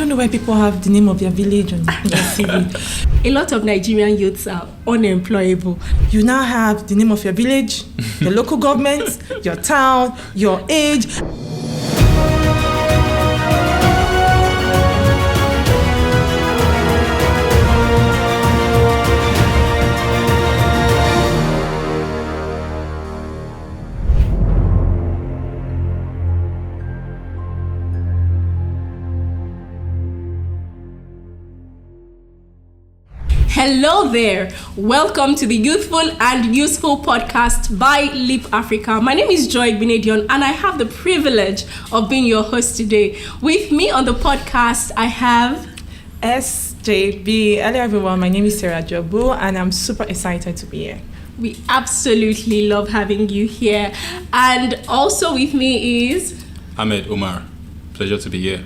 don't know why people have the name of their village on their CV. A lot of Nigerian youths are unemployable. You now have the name of your village, your local government, your town, your age. Hello there. Welcome to the Youthful and Useful podcast by Leap Africa. My name is Joy Igbinedion and I have the privilege of being your host today. With me on the podcast, I have SJB. Hello everyone, my name is Johnbull and I'm super excited to be here. We absolutely love having you here. And also with me is Ahmed Umar. Pleasure to be here.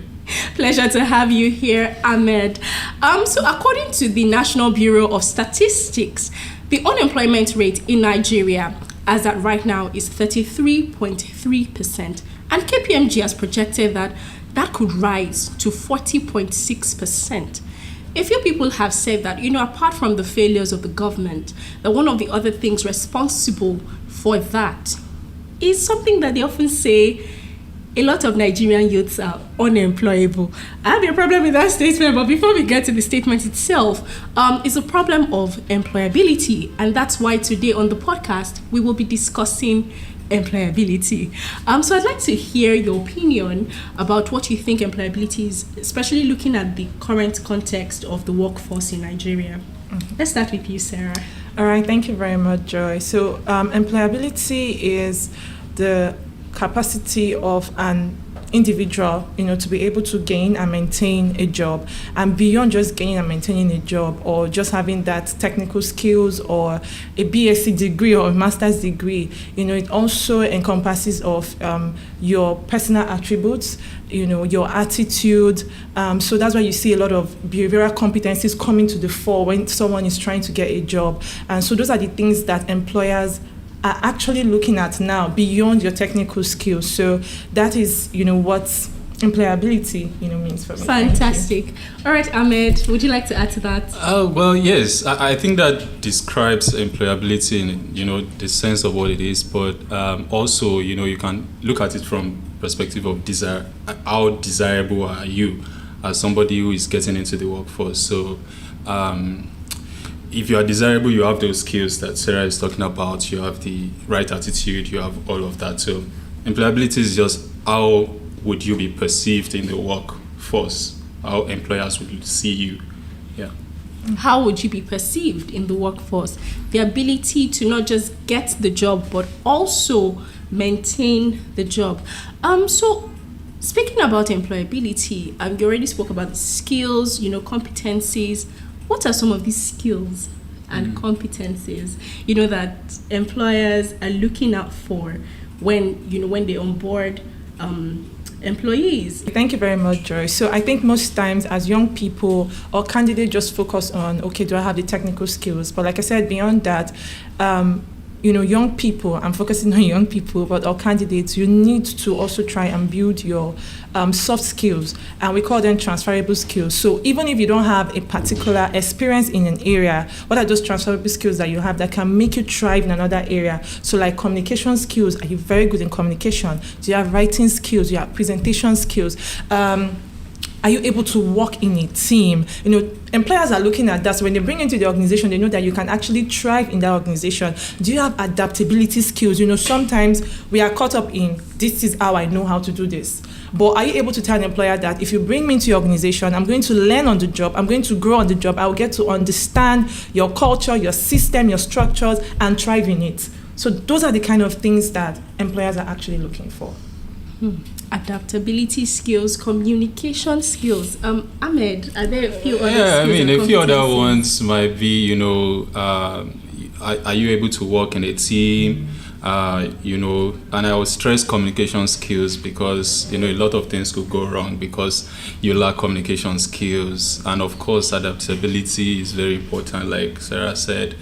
Pleasure to have you here, Ahmed. So according to the National Bureau of Statistics, the unemployment rate in Nigeria, as at right now, is 33.3%. And KPMG has projected that could rise to 40.6%. A few people have said that, apart from the failures of the government, that one of the other things responsible for that is something that they often say: a lot of Nigerian youths are unemployable. I have a problem with that statement, but before we get to the statement itself, it's a problem of employability. And that's why today on the podcast, we will be discussing employability. So I'd like to hear your opinion about what you think employability is, especially looking at the current context of the workforce in Nigeria. Let's start with you, Sarah. All right, thank you very much, Joy. So employability is the capacity of an individual, to be able to gain and maintain a job, and beyond just gaining and maintaining a job or just having that technical skills or a BSc degree or a master's degree, it also encompasses of your personal attributes, your attitude. So that's why you see a lot of behavioral competencies coming to the fore when someone is trying to get a job. And so those are the things that employers are actually looking at now beyond your technical skills. So that is, what employability, means for me. Fantastic. All right, Ahmed, would you like to add to that? Well, yes. I think that describes employability in, the sense of what it is. But also, you can look at it from perspective of desire. How desirable are you as somebody who is getting into the workforce? So, if you are desirable, you have those skills that Sarah is talking about, you have the right attitude, you have all of that. So employability is just how would you be perceived in the workforce, how employers would see you. Yeah. How would you be perceived in the workforce? The ability to not just get the job, but also maintain the job. So speaking about employability, you already spoke about the skills, competencies. What are some of these skills and competencies, that employers are looking out for when they onboard employees? Thank you very much, Joy. So I think most times as young people or candidates just focus on, okay, do I have the technical skills? But like I said, beyond that, young people, I'm focusing on young people, but all candidates, you need to also try and build your soft skills, and we call them transferable skills. So even if you don't have a particular experience in an area, what are those transferable skills that you have that can make you thrive in another area? So like communication skills, are you very good in communication? Do you have writing skills? Do you have presentation skills? Are you able to work in a team? Employers are looking at that. So when they bring you into the organization, they know that you can actually thrive in that organization. Do you have adaptability skills? Sometimes we are caught up in, this is how I know how to do this. But are you able to tell an employer that if you bring me into your organization, I'm going to learn on the job, I'm going to grow on the job, I will get to understand your culture, your system, your structures, and thrive in it. So those are the kind of things that employers are actually looking for. Adaptability skills, communication skills. Ahmed, are there a few other skills? Yeah, a few other ones might be, are you able to work in a team? And I would stress communication skills because, a lot of things could go wrong because you lack communication skills. And of course, adaptability is very important, like Sarah said.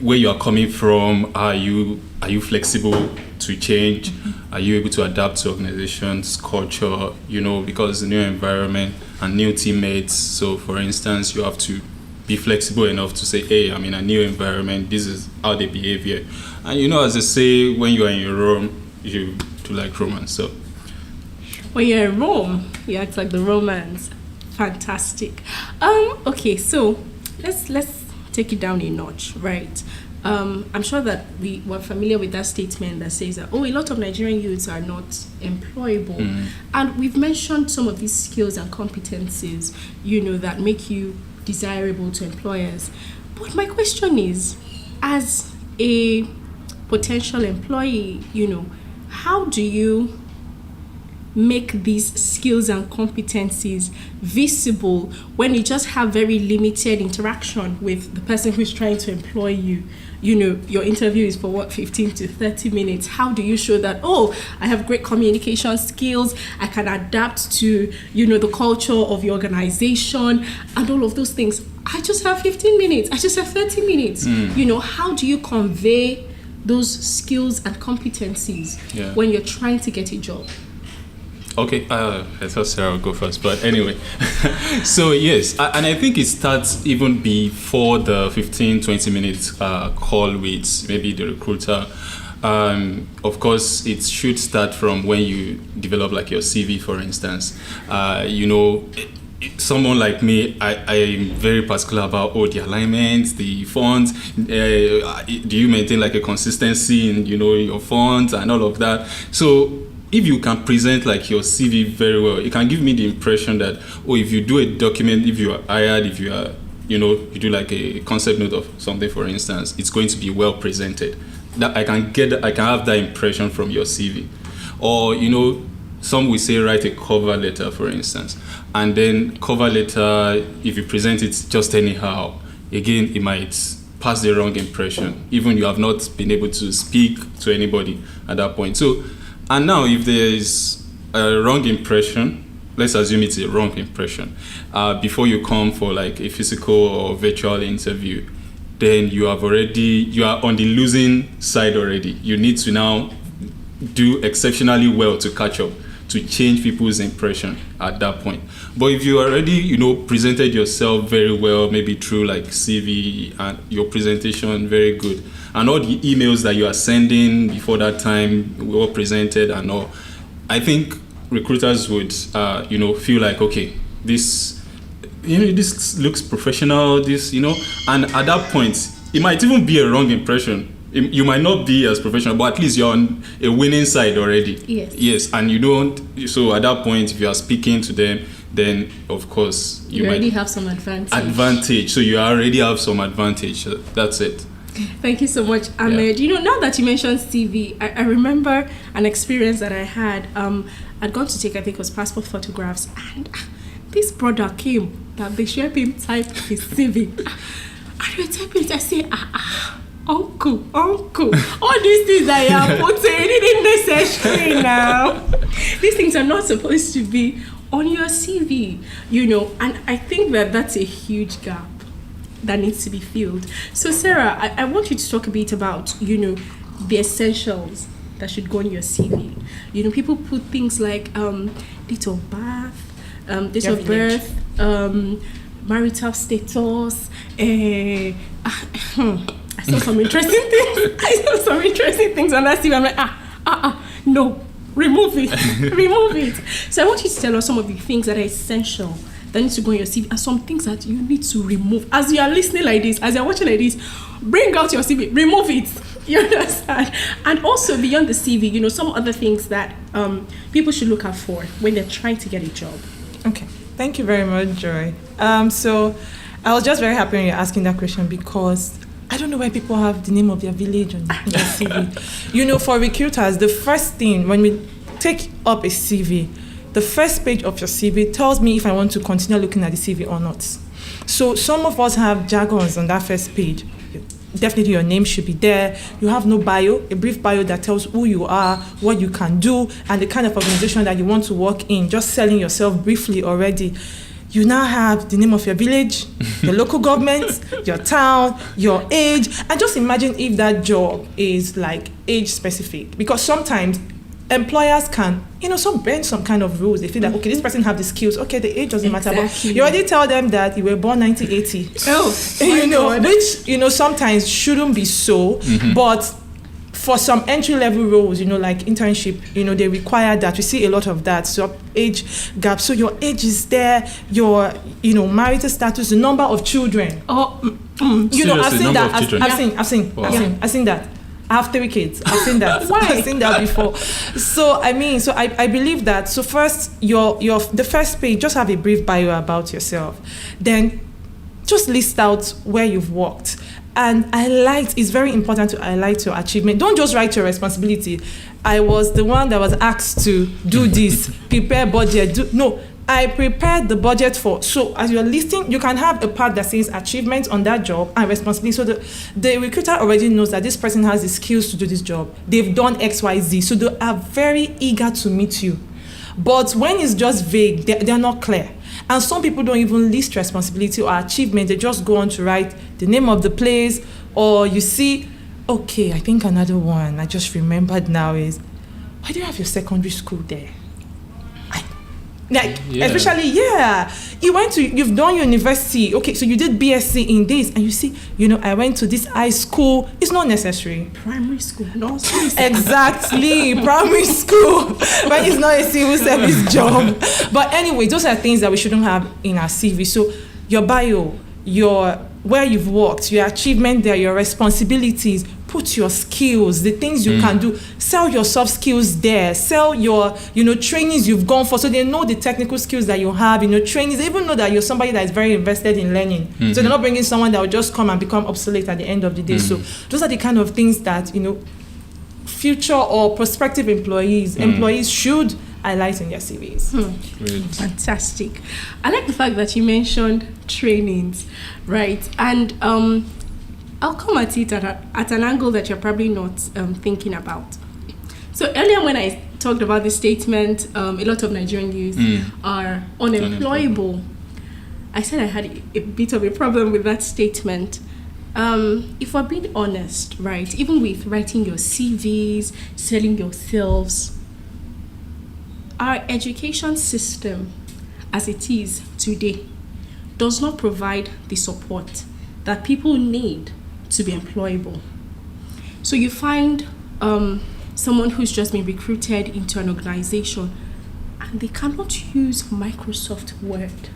Where you are coming from, are you flexible to change? Are you able to adapt to organization's culture, because the new environment and new teammates? So for instance, you have to be flexible enough to say, hey, I'm in a new environment, this is how they behave here. And as they say, when you are in Rome, you do like Romans. So when you're in Rome, you act like the Romans. Fantastic. Okay, so let's take it down a notch, right? I'm sure that we were familiar with that statement that says that, a lot of Nigerian youths are not employable. And we've mentioned some of these skills and competencies, that make you desirable to employers. But my question is, as a potential employee, how do you make these skills and competencies visible when you just have very limited interaction with the person who's trying to employ you? Your interview is for 15 to 30 minutes. How do you show that, I have great communication skills, I can adapt to, the culture of your organization and all of those things? I just have 15 minutes. I just have 30 minutes. How do you convey those skills and competencies when you're trying to get a job? Okay, I thought Sarah would go first, but anyway. So yes, and I think it starts even before the 15-20 minutes call with maybe the recruiter. Of course, it should start from when you develop like your CV, for instance. Someone like me, I am very particular about the alignments, the fonts. Do you maintain like a consistency in your fonts and all of that? So if you can present like your CV very well, it can give me the impression that, if you do a document, if you are hired, if you are, you do like a concept note of something, for instance, it's going to be well presented. That I can have that impression from your CV. Or, some will say write a cover letter, for instance. And then cover letter, if you present it just anyhow, again, it might pass the wrong impression. Even you have not been able to speak to anybody at that point. So, and now, if there is a wrong impression, let's assume it's a wrong impression, before you come for like a physical or virtual interview, then you are on the losing side already. You need to now do exceptionally well to catch up, to change people's impression at that point. But if you already, presented yourself very well, maybe through like CV and your presentation very good, and all the emails that you are sending before that time were presented and all, I think recruiters would, feel like, okay, this looks professional, and at that point, it might even be a wrong impression. You might not be as professional, but at least you're on a winning side already. Yes, and you don't. So at that point, if you are speaking to them, then of course you already have some advantage. So you already have some advantage. That's it. Thank you so much, Ahmed. Now that you mentioned CV, I remember an experience that I had. I'd gone to take, I think it was passport photographs, and this brother came that they should help him type his CV. And we type it, I say, Uncle, all these things I am putting, it isn't necessary now. These things are not supposed to be on your CV, and I think that that's a huge gap that needs to be filled. So Sarah, I want you to talk a bit about, the essentials that should go on your CV. People put things like date of birth, marital status, I saw some interesting things on that CV. I'm like, no, remove it. So I want you to tell us some of the things that are essential that need to go on your CV and some things that you need to remove. As you are listening like this, as you're watching like this, bring out your CV, remove it. You understand? And also beyond the CV, some other things that people should look out for when they're trying to get a job. Okay, thank you very much, Joy. So I was just very happy when you're asking that question because I don't know why people have the name of their village on their CV. For recruiters, the first thing when we take up a CV, the first page of your CV tells me if I want to continue looking at the CV or not. So some of us have jargons on that first page. Definitely your name should be there. You have no bio, a brief bio that tells who you are, what you can do, and the kind of organization that you want to work in, just selling yourself briefly already. You now have the name of your village, your local government, your town, your age, and just imagine if that job is like age specific. Because sometimes employers can, bend some kind of rules. They feel that, okay, this person have the skills. Okay, the age doesn't matter. But you already tell them that you were born 1980. Which, sometimes shouldn't be so. But for some entry-level roles, like internship, they require that. We see a lot of that. So age gap. So your age is there, your, marital status, the number of children. I've seen that. I've seen that. I have 3 kids. I've seen that. I've seen that before. So I believe that. So first, the first page, just have a brief bio about yourself. Then just list out where you've worked. And it's very important to highlight your achievement. Don't just write your responsibility. I was the one that was asked to do this, prepare budget. No, I prepared the budget for. So as you're listing, you can have a part that says achievement on that job and responsibility. So the recruiter already knows that this person has the skills to do this job. They've done X, Y, Z. So they are very eager to meet you. But when it's just vague, they're not clear. And some people don't even list responsibility or achievement. They just go on to write the name of the place, or you see, okay, I think another one I just remembered now is, why do you have your secondary school there? Especially, you've done university. Okay, so you did BSc in this, and you see, I went to this high school. It's not necessary. Primary school, no. Exactly, primary school. But it's not a civil service job. But anyway, those are things that we shouldn't have in our CV. So your bio, where you've worked, your achievement there, your responsibilities, put your skills, the things you can do, sell your soft skills there, sell your, trainings you've gone for, so they know the technical skills that you have, trainings, they even know that you're somebody that is very invested in learning. So they're not bringing someone that will just come and become obsolete at the end of the day. So those are the kind of things that, future or prospective employees should highlight in their CVs. Fantastic. I like the fact that you mentioned trainings, right? And I'll come at it at an angle that you're probably not thinking about. So earlier when I talked about this statement, a lot of Nigerian youth are unemployable. I said I had a bit of a problem with that statement. If we're being honest, right, even with writing your CVs, selling yourselves, our education system as it is today does not provide the support that people need to be employable. So you find someone who's just been recruited into an organization and they cannot use Microsoft Word.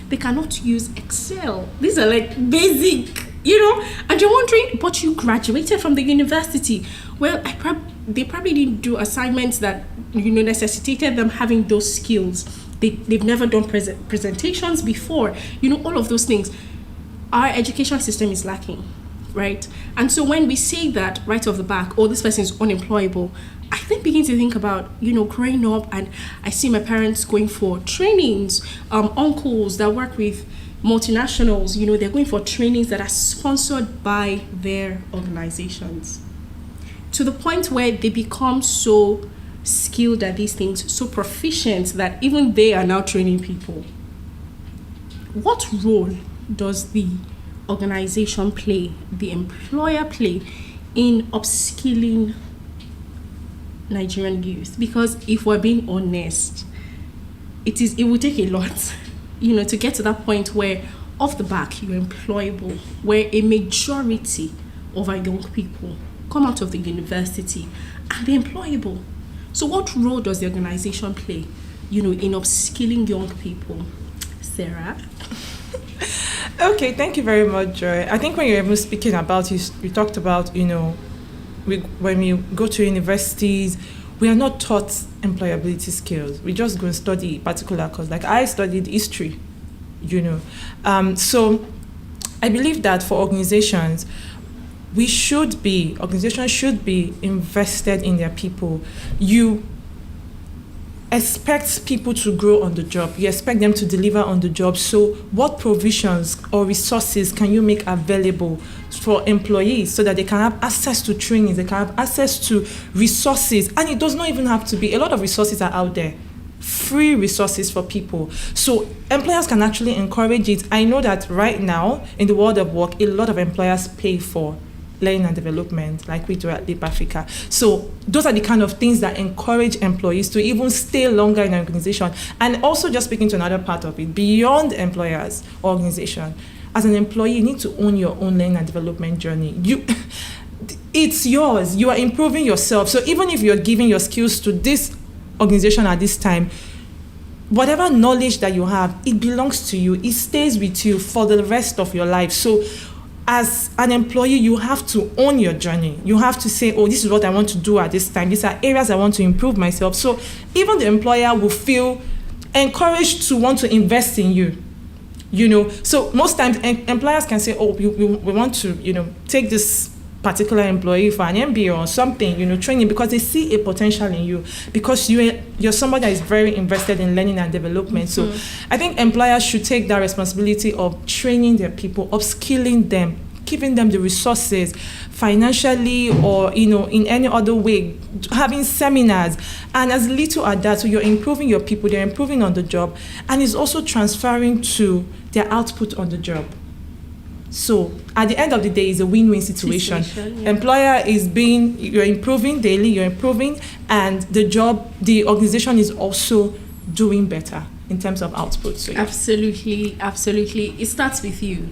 They cannot use Excel. These are like basic, and you're wondering, but you graduated from the university. Well, they probably didn't do assignments that, necessitated them having those skills. They've never done presentations before, all of those things. Our education system is lacking, right? And so when we say that right off the back, this person is unemployable, I then begin to think about, growing up, and I see my parents going for trainings, uncles that work with multinationals, they're going for trainings that are sponsored by their organizations, to the point where they become so skilled at these things, so proficient that even they are now training people. What role does the organization play, the employer play, in upskilling Nigerian youth? Because if we're being honest, it will take a lot, to get to that point where off the back you're employable, where a majority of our young people come out of the university and they're employable. So what role does the organization play, in upskilling young people? Sarah? Okay, thank you very much, Joy. I think when you're even speaking about it, you talked about, when we go to universities, we are not taught employability skills. We just go and study particular course. Like I studied history, So I believe that for organizations should be invested in their people. You expect people to grow on the job. You expect them to deliver on the job. So what provisions or resources can you make available for employees so that they can have access to trainings, they can have access to resources? And it does not even have to be. A lot of resources are out there. Free resources for people. So employers can actually encourage it. I know that right now in the world of work, a lot of employers pay for learning and development like we do at Leap Africa. So those are the kind of things that encourage employees to even stay longer in an organization. And also just speaking to another part of it, beyond employers or organization, as an employee, you need to own your own learning and development journey. It's yours. You are improving yourself. So even if you're giving your skills to this organization at this time, whatever knowledge that you have, it belongs to you. It stays with you for the rest of your life. So as an employee, you have to own your journey. You have to say, oh, this is what I want to do at this time. These are areas I want to improve myself. So even the employer will feel encouraged to want to invest in you. So most times employers can say, oh, we want to, take this particular employee for an MBA or something, training, because they see a potential in you, because you're somebody that is very invested in learning and development. So I think employers should take that responsibility of training their people, upskilling them, giving them the resources financially or, in any other way, having seminars. And as little as that, so you're improving your people, they're improving on the job, and it's also transferring to their output on the job. So at the end of the day, it's a win-win situation. Yeah. Employer you're improving daily, you're improving, and the organization is also doing better in terms of output. So, yeah. Absolutely. It starts with you,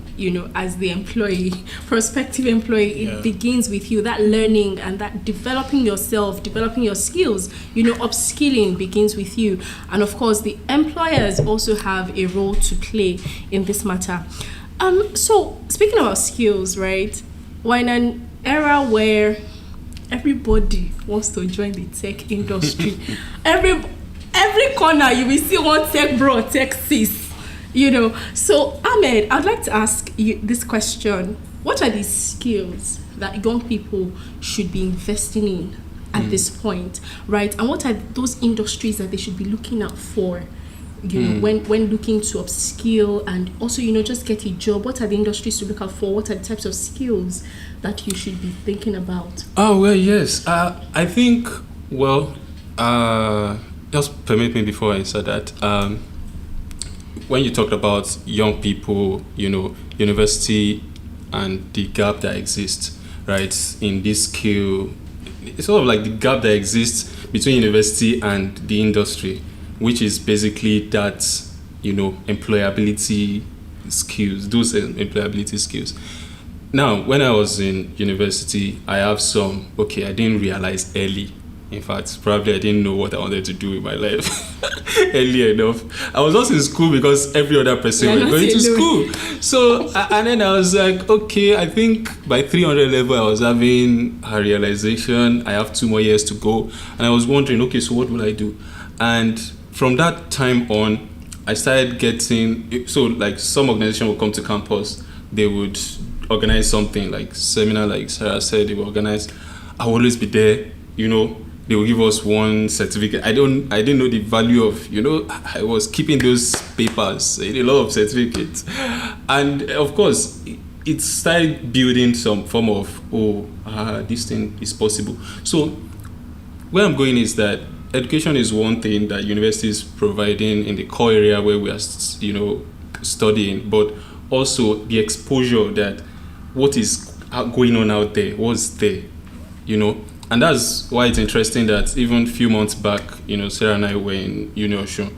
as the employee, prospective employee. It begins with you. That learning and that developing yourself, developing your skills, upskilling begins with you. And of course, the employers also have a role to play in this matter. So speaking about skills, right? We're in an era where everybody wants to join the tech industry. Every corner you will see one tech bro, tech sis, So Ahmed, I'd like to ask you this question: what are the skills that young people should be investing in at this point, right? And what are those industries that they should be looking out for? When looking to upskill and also, just get a job? What are the industries to look out for? What are the types of skills that you should be thinking about? Oh, well, yes. I think, just permit me before I answer that. When you talked about young people, university and the gap that exists, right, in this skill, it's sort of like the gap that exists between university and the industry, which is basically that, employability skills, those employability skills. Now, when I was in university, I have I didn't realize early. In fact, probably I didn't know what I wanted to do with my life early enough. I was also in school because every other person was going to school. So, and then I was like, I think by 300 level, I was having a realization. I have 2 more years to go. And I was wondering, so what will I do? And from that time on, I started getting, some organization would come to campus, they would organize something like seminar, like Sarah said, they would organize. I would always be there, they will give us one certificate. I didn't know the value of, I was keeping those papers, a lot of certificates. And of course, it started building some form of, this thing is possible. So where I'm going is that education is one thing that university is providing in the core area where we are, studying, but also the exposure that what is going on out there, what's there, And that's why it's interesting that even a few months back, Sarah and I were in Osun,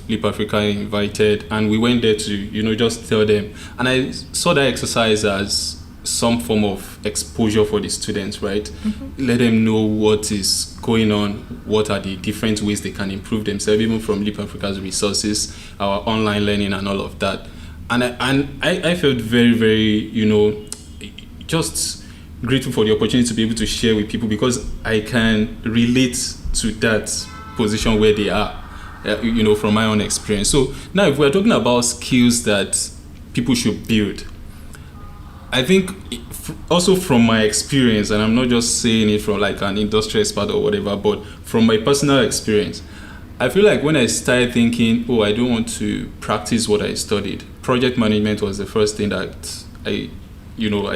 Leap Africa invited, and we went there to, just tell them. And I saw that exercise as some form of exposure for the students, right? Mm-hmm. Let them know what is going on, what are the different ways they can improve themselves, even from Leap Africa's resources, our online learning and all of that. And I felt very, very, just grateful for the opportunity to be able to share with people, because I can relate to that position where they are, from my own experience. So now if we're talking about skills that people should build, I think also from my experience, and I'm not just saying it from like an industry expert or whatever, but from my personal experience, I feel like when I started thinking, I don't want to practice what I studied, project management was the first thing that I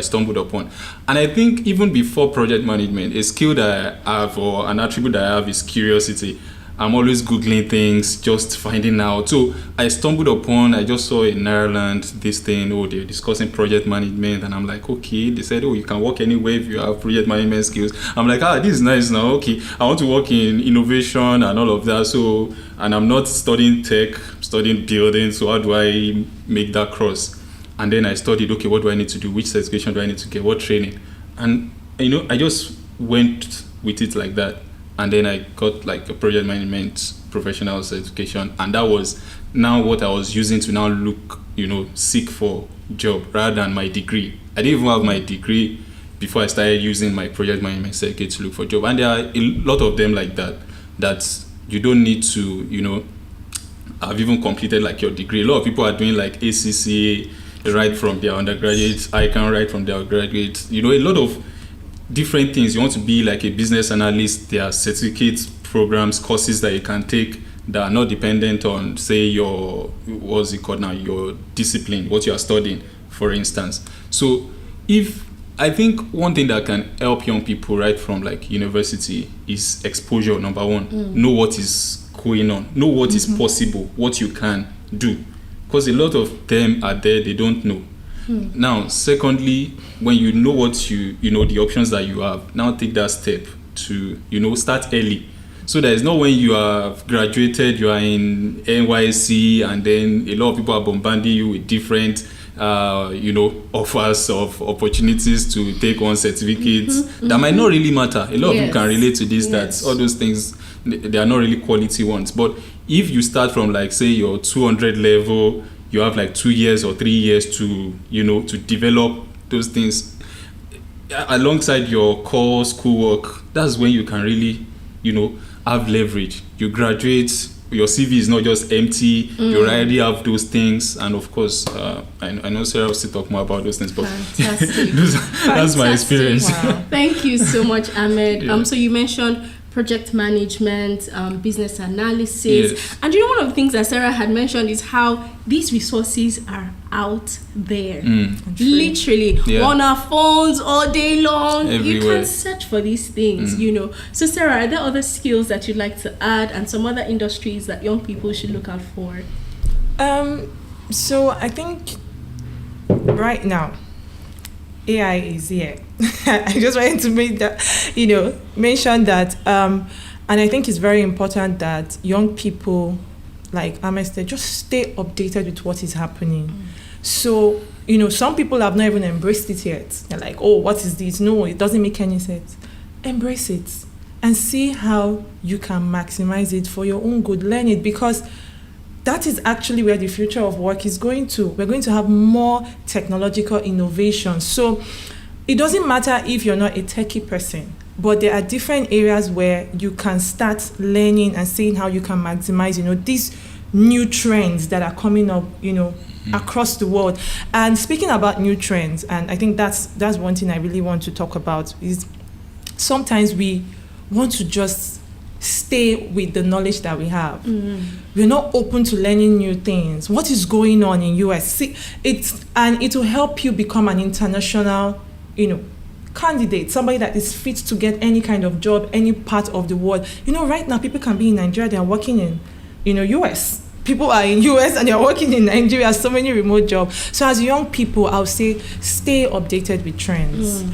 stumbled upon. And I think even before project management, a skill that I have or an attribute that I have is curiosity. I'm always Googling things, just finding out. So I just saw in Ireland this thing, they're discussing project management, and I'm like, okay, they said, you can work anywhere if you have project management skills. I'm like, this is nice now, okay. I want to work in innovation and all of that. So, and I'm not studying tech, studying building, so how do I make that cross? And then I studied, okay, what do I need to do? Which certification do I need to get? What training? And, I just went with it like that. And then I got like a project management professional certification. And that was now what I was using to now look, seek for job rather than my degree. I didn't even have my degree before I started using my project management certificate to look for job. And there are a lot of them like that you don't need to, have even completed like your degree. A lot of people are doing like ACCA right from their undergraduate, ICANN right from their graduate. A lot of different things. You want to be like a business analyst, there are certificate programs, courses that you can take that are not dependent on, say, your discipline, what you are studying, for instance. So I think one thing that can help young people right from like university is exposure, number one. Know what is going on, know what is possible, what you can do, because a lot of them are there, they don't know. Now, secondly, when you know what you know the options that you have, now take that step to start early. So that it's not when you have graduated, you are in NYC, and then a lot of people are bombarding you with different offers of opportunities to take on certificates that might not really matter. A lot of people can relate to this, that all those things, they are not really quality ones. But if you start from like, say, your 200 level, you have like 2 years or 3 years to develop those things alongside your core schoolwork. That's when you can really have leverage. You graduate, your CV is not just empty. You already have those things, and of course I know Sarah will still talk more about those things, but that's my experience. Wow. Thank you so much, Ahmed. So you mentioned project management, business analysis. Yes. And one of the things that Sarah had mentioned is how these resources are out there. Literally, on our phones all day long. Everywhere. You can search for these things, So Sarah, are there other skills that you'd like to add and some other industries that young people should look out for? So I think right now, AI is here. I just wanted to make that, mention that, and I think it's very important that young people, like Ahmed said, just stay updated with what is happening. So, some people have not even embraced it yet. They're like, oh, what is this? No, it doesn't make any sense. Embrace it and see how you can maximize it for your own good. Learn it, because that is actually where the future of work is going to. We're going to have more technological innovation. So it doesn't matter if you're not a techie person, but there are different areas where you can start learning and seeing how you can maximize, these new trends that are coming up, across the world. And speaking about new trends, and I think that's one thing I really want to talk about, is sometimes we want to just stay with the knowledge that we have. We're not open to learning new things. What is going on in US? See, it will help you become an international, candidate, somebody that is fit to get any kind of job, any part of the world. Right now people can be in Nigeria, they are working in, US. People are in US and they're working in Nigeria, so many remote jobs. So as young people, I'll say stay updated with trends.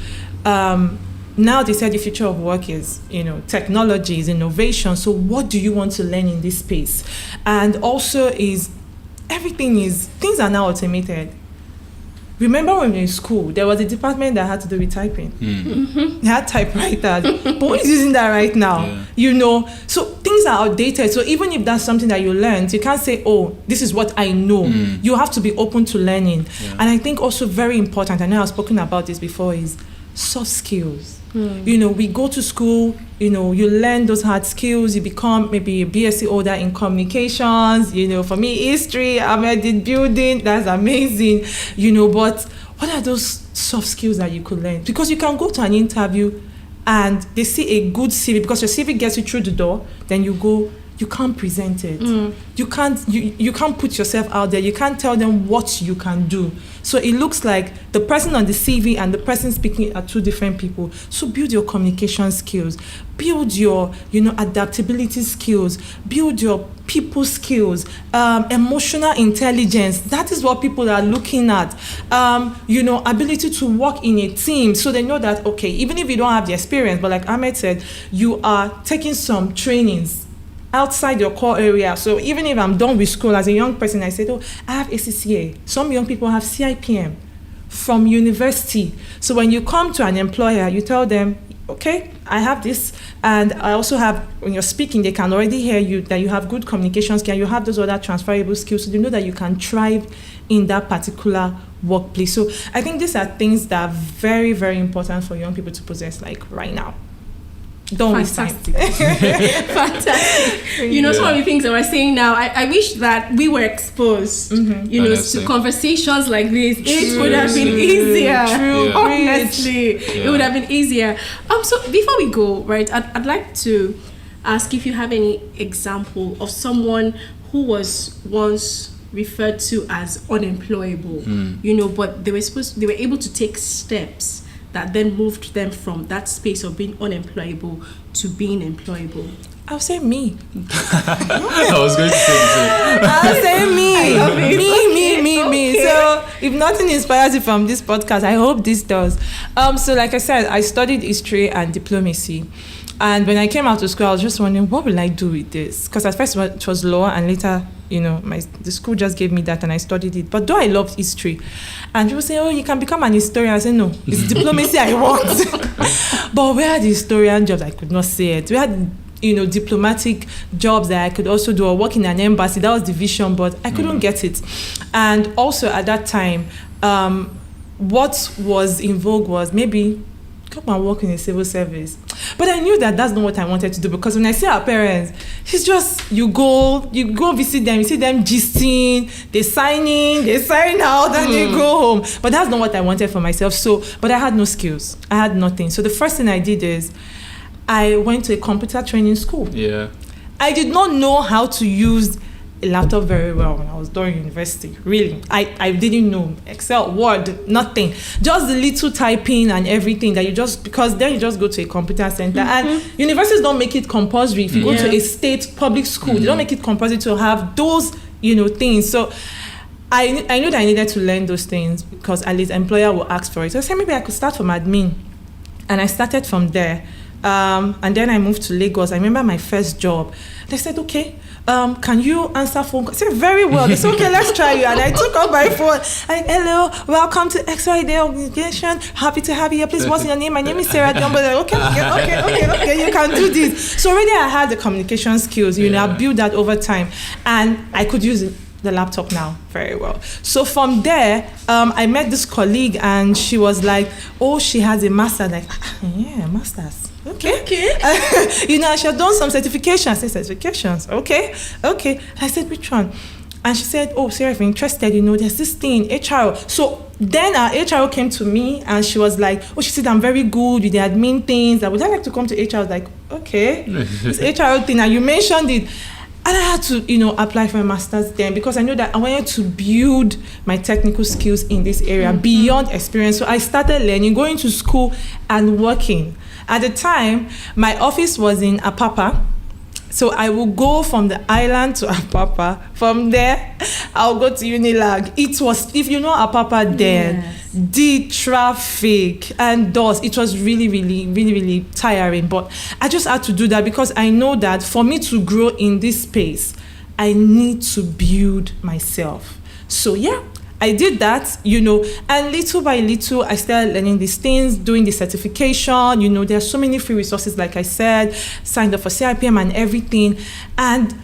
Now they said the future of work is, technology, is innovation. So what do you want to learn in this space? And also things are now automated. Remember when we were in school, there was a department that had to do with typing. They had typewriters. But who is using that right now? So things are outdated. So even if that's something that you learned, you can't say, oh, this is what I know. You have to be open to learning. And I think also very important, I know I've spoken about this before, is soft skills. We go to school, you learn those hard skills, you become maybe a BSc holder in communications, for me, history, I did building, that's amazing, but what are those soft skills that you could learn? Because you can go to an interview and they see a good CV, because your CV gets you through the door, then you go you can't present it. You can't put yourself out there. You can't tell them what you can do. So it looks like the person on the CV and the person speaking are two different people. So build your communication skills, build your, adaptability skills, build your people skills, emotional intelligence. That is what people are looking at. Ability to work in a team, so they know that, okay, even if you don't have the experience, but like Ahmed said, you are taking some trainings outside your core area. So even if I'm done with school as a young person, I said, I have ACCA. Some young people have CIPM from university. So when you come to an employer, you tell them, okay, I have this, and I also have, when you're speaking, they can already hear you, that you have good communication skills, you have those other transferable skills, so they know that you can thrive in that particular workplace. So I think these are things that are very, very important for young people to possess, like right now. Don't waste time. Fantastic. Some of the things that we're saying now, I wish that we were exposed, to conversations like this. It would have been easier. True. Honestly, it would have been easier. So before we go, right, I'd like to ask if you have any example of someone who was once referred to as unemployable, but they were able to take steps that then moved them from that space of being unemployable to being employable. I'll say me. I was going to say the same. I'll say me. Me. Okay. So if nothing inspires you from this podcast, I hope this does. So like I said, I studied history and diplomacy. And when I came out of school, I was just wondering, what will I do with this? Because at first it was law, and later, the school just gave me that and I studied it. But though I loved history, and people say, you can become an historian. I said, no, it's diplomacy I want. But where are the historian jobs? I could not say it. We had, diplomatic jobs that I could also do, or work in an embassy. That was the vision, but I couldn't get it. And also at that time, what was in vogue was maybe come and work in a civil service. But I knew that that's not what I wanted to do, because when I see our parents, it's just you go visit them, you see them gisting, they sign out, and they go home. But that's not what I wanted for myself. So, but I had no skills. I had nothing. So the first thing I did is I went to a computer training school. Yeah. I did not know how to use a laptop very well when I was during university. Really, I didn't know Excel, Word, nothing. Just the little typing and everything that because then you just go to a computer center, and universities don't make it compulsory. If you go to a state public school, they don't make it compulsory to have those things. So I knew that I needed to learn those things, because at least employer will ask for it. So I said maybe I could start from admin, and I started from there. And then I moved to Lagos. I remember my first job. They said, okay, can you answer phone calls? I said, very well. They said, okay, let's try you. And I took out my phone. Hello, welcome to XYZ organization. Happy to have you here. Please, what's your name? My name is Sarah Johnbull. Okay, you can do this. So already I had the communication skills. I built that over time. And I could use the laptop now very well. So from there, I met this colleague, and she was like, she has a master. Like, yeah, master's. Okay. She had done some certifications. I said, certifications? Okay. I said, which one? And she said, Sarah, if you're interested, there's this thing, HR. So then our HR came to me, and she was like, she said, I'm very good with the admin things. Would I like to come to HR? I was like, okay, this HR thing, and you mentioned it. And I had to, apply for a master's then, because I knew that I wanted to build my technical skills in this area beyond experience. So I started learning, going to school and working. At the time, my office was in Apapa. So I will go from the island to Apapa. From there, I'll go to Unilag. It was, if you know Apapa then, the traffic and dust, it was really, really, really, really tiring. But I just had to do that, because I know that for me to grow in this space, I need to build myself. So I did that, and little by little, I started learning these things, doing the certification. There are so many free resources, like I said, signed up for CIPM and everything. And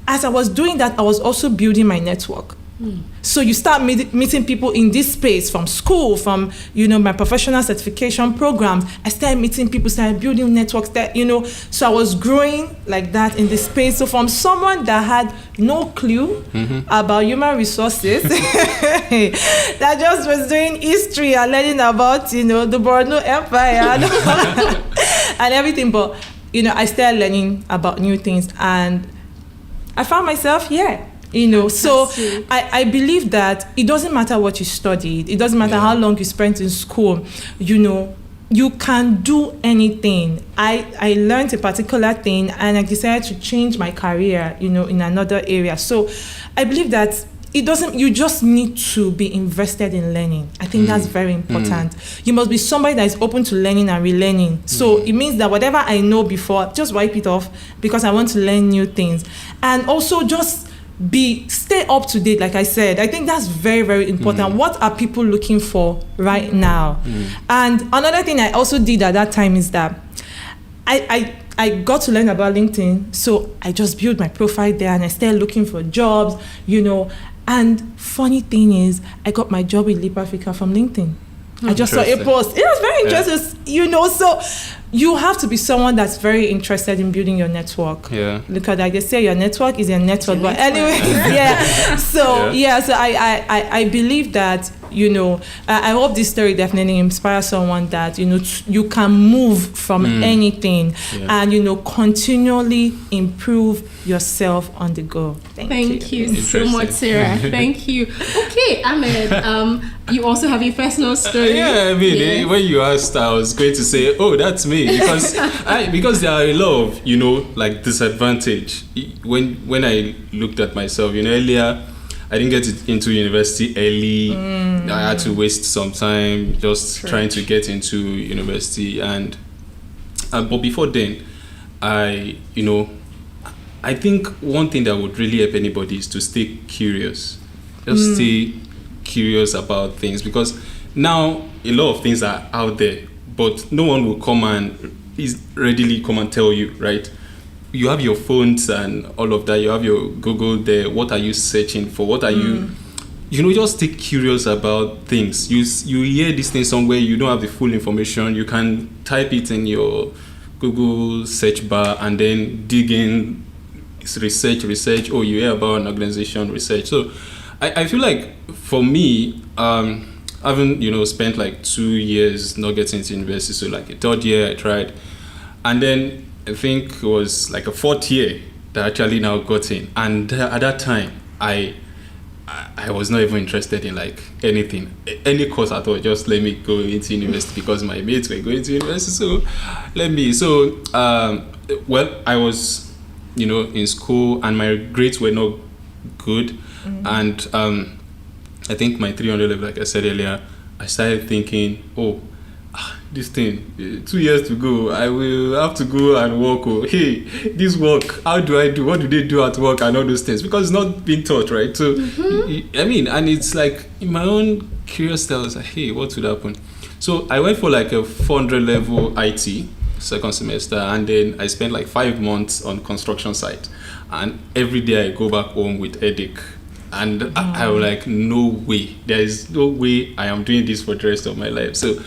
as I was doing that, I was also building my network. So you start meeting people in this space, from school, from, my professional certification programs. I started meeting people, started building networks that, so I was growing like that in this space. So from someone that had no clue about human resources, that just was doing history and learning about, the Borno Empire and everything. But, I started learning about new things. And I found myself here. So I believe that it doesn't matter what you studied. It doesn't matter how long you spent in school. You can do anything. I learned a particular thing and I decided to change my career, in another area. So I believe that you just need to be invested in learning. I think that's very important. You must be somebody that is open to learning and relearning. So it means that whatever I know before, just wipe it off because I want to learn new things. And also just stay up to date. Like I said, I think that's very, very important. What are people looking for right now? And another thing I also did at that time is that I got to learn about LinkedIn, so I just built my profile there and I started looking for jobs, and funny thing is I got my job with Leap Africa from LinkedIn. I just saw a post. It was very interesting, so you have to be someone that's very interested in building your network. Yeah. Look at that. They say your network is your network. But anyway, So I believe that, I hope this story definitely inspires someone that, you can move from anything and, continually improve yourself on the go. Thank you so much, Sarah. Thank you. Okay, Ahmed, you also have a personal story. Yeah, I mean, when you asked, I was going to say, oh, that's me. Because there are a lot of, like disadvantage. When I looked at myself, earlier, I didn't get into university early. I had to waste some time just trying to get into university. But before then, I think one thing that would really help anybody is to stay curious. Just stay curious about things, because now a lot of things are out there, but no one will come and readily come and tell you, right? You have your phones and all of that. You have your Google there. What are you searching for? What are you just stay curious about things. You hear this thing somewhere, you don't have the full information. You can type it in your Google search bar and then dig in, research. Oh, you hear about an organization, research. So I feel like for me, having spent like 2 years not getting into university, so like a third year I tried, and then I think it was like a fourth year that I actually now got in. And at that time, I was not even interested in like anything, any course at all. Just let me go into university because my mates were going to university. So well, I was, in school and my grades were not good. And I think my 300 level, like I said earlier, I started thinking, this thing, 2 years to go, I will have to go and work. Hey, this work, how do I do? What do they do at work and all those things? Because it's not being taught, right? So, I mean, and it's like in my own curiosity, I was like, hey, what would happen? So I went for like a 400 level IT second semester, and then I spent like 5 months on construction site. And every day I go back home with headache. And I was like, no way. There is no way I am doing this for the rest of my life. So,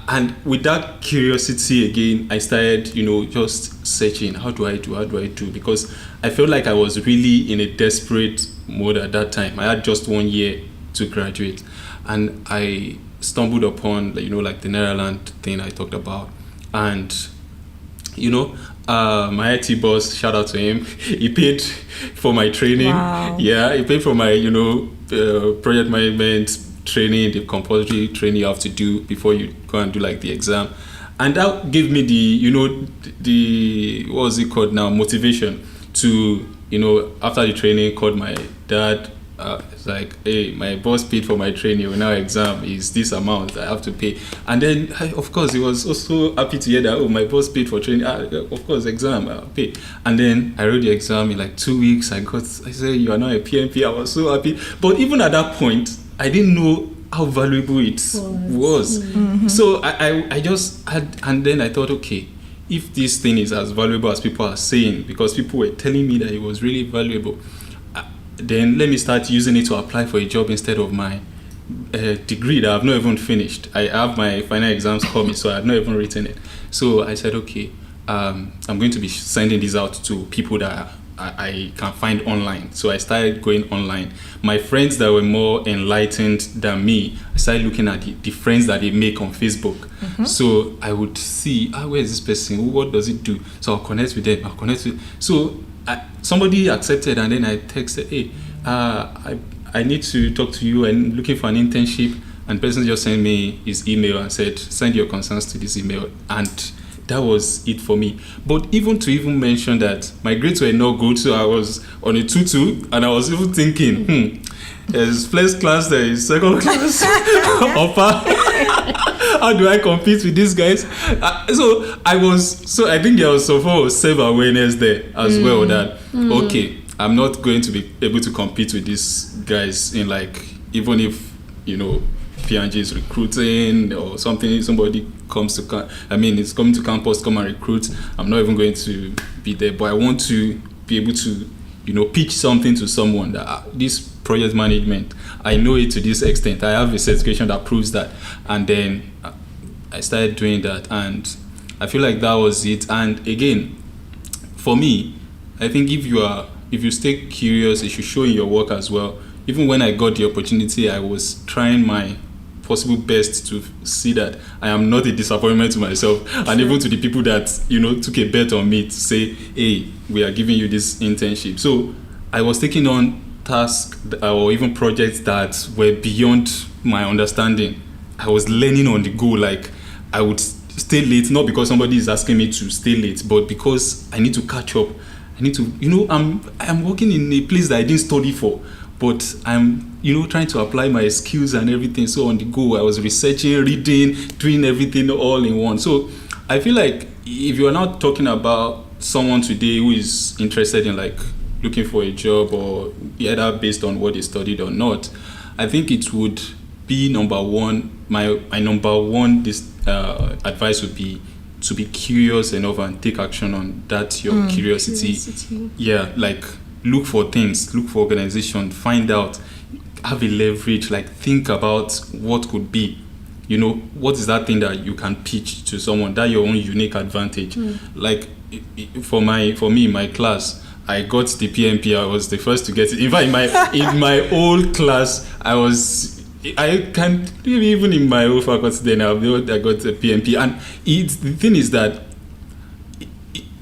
and with that curiosity again, I started, just searching, how do I do? Because I felt like I was really in a desperate mode at that time. I had just 1 year to graduate. And I stumbled upon, like the Netherlands thing I talked about. And, my IT boss, shout out to him, he paid for my training. Wow. Yeah, he paid for my, project management training, the compulsory training you have to do before you go and do like the exam. And that gave me the what was it called now, motivation to, after the training, called my dad. It's like, hey, my boss paid for my training, now exam is this amount I have to pay. And then, of course, he was also happy to hear that, my boss paid for training. Of course, exam, I'll pay. And then I wrote the exam in like 2 weeks. I said, you are now a PMP. I was so happy. But even at that point, I didn't know how valuable it was. So I just had, and then I thought, okay, if this thing is as valuable as people are saying, because people were telling me that it was really valuable, then let me start using it to apply for a job instead of my degree that I've not even finished. I have my final exams coming, so I've not even written it. So I said, okay, I'm going to be sending these out to people that I can find online. So I started going online. My friends that were more enlightened than me, I started looking at the friends that they make on Facebook. So I would see, where is this person? What does it do? So I'll connect with them. So somebody accepted, and then I texted, hey, I need to talk to you. I'm looking for an internship. And the person just sent me his email and said, send your concerns to this email. And that was it for me. But even mention that my grades were not good, so I was on a 2-2, and I was even thinking, there's first class, there is second class, upper. How do I compete with these guys? So I think there was some form of self-awareness there as well, that, okay, I'm not going to be able to compete with these guys in, like, even if, P&G is recruiting or something, somebody comes to, it's coming to campus, come and recruit, I'm not even going to be there, but I want to be able to, pitch something to someone that this project management, I know it to this extent, I have a certification that proves that, and then I started doing that, and I feel like that was it. And again, for me, I think if you stay curious, it should show in your work as well. Even when I got the opportunity, I was trying my possible best to see that I am not a disappointment to myself, and even to the people that took a bet on me to say, hey, we are giving you this internship. So I was taking on tasks or even projects that were beyond my understanding. I was learning on the go. Like, I would stay late, not because somebody is asking me to stay late, but because I need to catch up. I need to, I'm working in a place that I didn't study for, but I'm trying to apply my skills and everything. So on the go, I was researching, reading, doing everything all in one. So I feel like if you are not talking about someone today who is interested in, like, looking for a job, or either based on what they studied or not, I think it would be number one. My number one advice would be to be curious enough and take action on that. Your curiosity. Yeah, like, look for things, look for organization, find out, have a leverage, like, think about what could be, what is that thing that you can pitch to someone, that your own unique advantage. Like, for me, my class, I got the PMP. I was the first to get it. In fact, in my old class, I can't even in my old faculty then I got the PMP. And the thing is that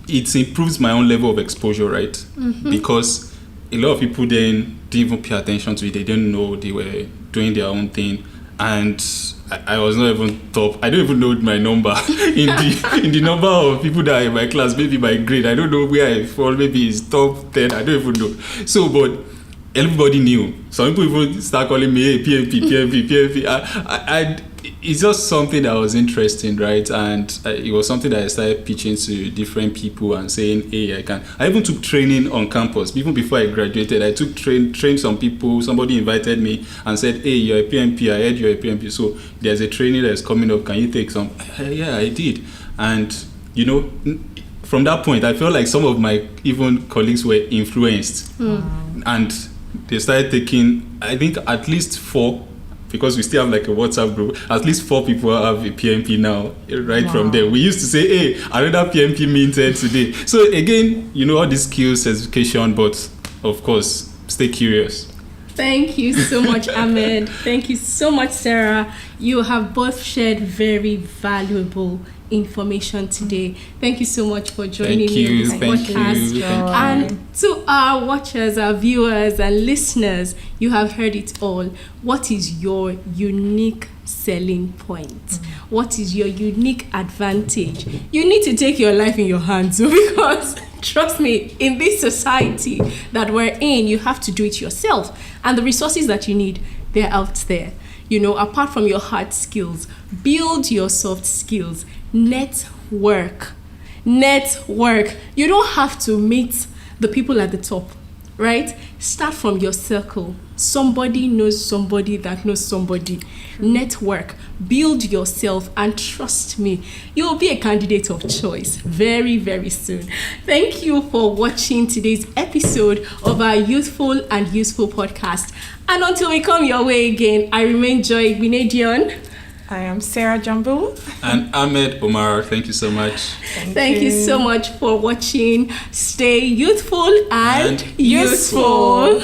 it improves my own level of exposure, right? Because a lot of people then didn't even pay attention to it. They didn't know they were doing their own thing, and I was not even top. I don't even know my number in the number of people that are in my class. Maybe my grade, I don't know where I fall. Maybe it's top 10. I don't even know. So, but everybody knew. Some people even start calling me, hey, PMP. It's just something that was interesting, right? And it was something that I started pitching to different people and saying, hey, I can. I even took training on campus. Even before I graduated, I took trained some people. Somebody invited me and said, hey, you're a PMP. I heard you're a PMP. So there's a training that's coming up. Can you take some? Yeah, I did. And, from that point, I felt like some of my even colleagues were influenced. And they started taking, I think, at least 4, because we still have like a WhatsApp group, at least 4 people have a PMP now, right? From there. We used to say, hey, another PMP minted today. So again, all these skills, education, but of course, stay curious. Thank you so much, Ahmed. Thank you so much, Sarah. You have both shared very valuable information today. Thank you so much for joining me on this podcast. And to our watchers, our viewers and listeners, you have heard it all. What is your unique selling point? What is your unique advantage? You need to take your life in your hands, because trust me, in this society that we're in, you have to do it yourself. And the resources that you need, they're out there. Apart from your hard skills, build your soft skills. Network. You don't have to meet the people at the top, right? Start from your circle. Somebody knows somebody that knows somebody. Network. Build yourself, and trust me, you'll be a candidate of choice very, very soon. Thank you for watching today's episode of our Youthful and Useful podcast. And until we come your way again, I remain Joy Igbinedion. I am Sarah Johnbull. And Ahmed Umar. Thank you so much. Thank you so much for watching. Stay youthful and useful.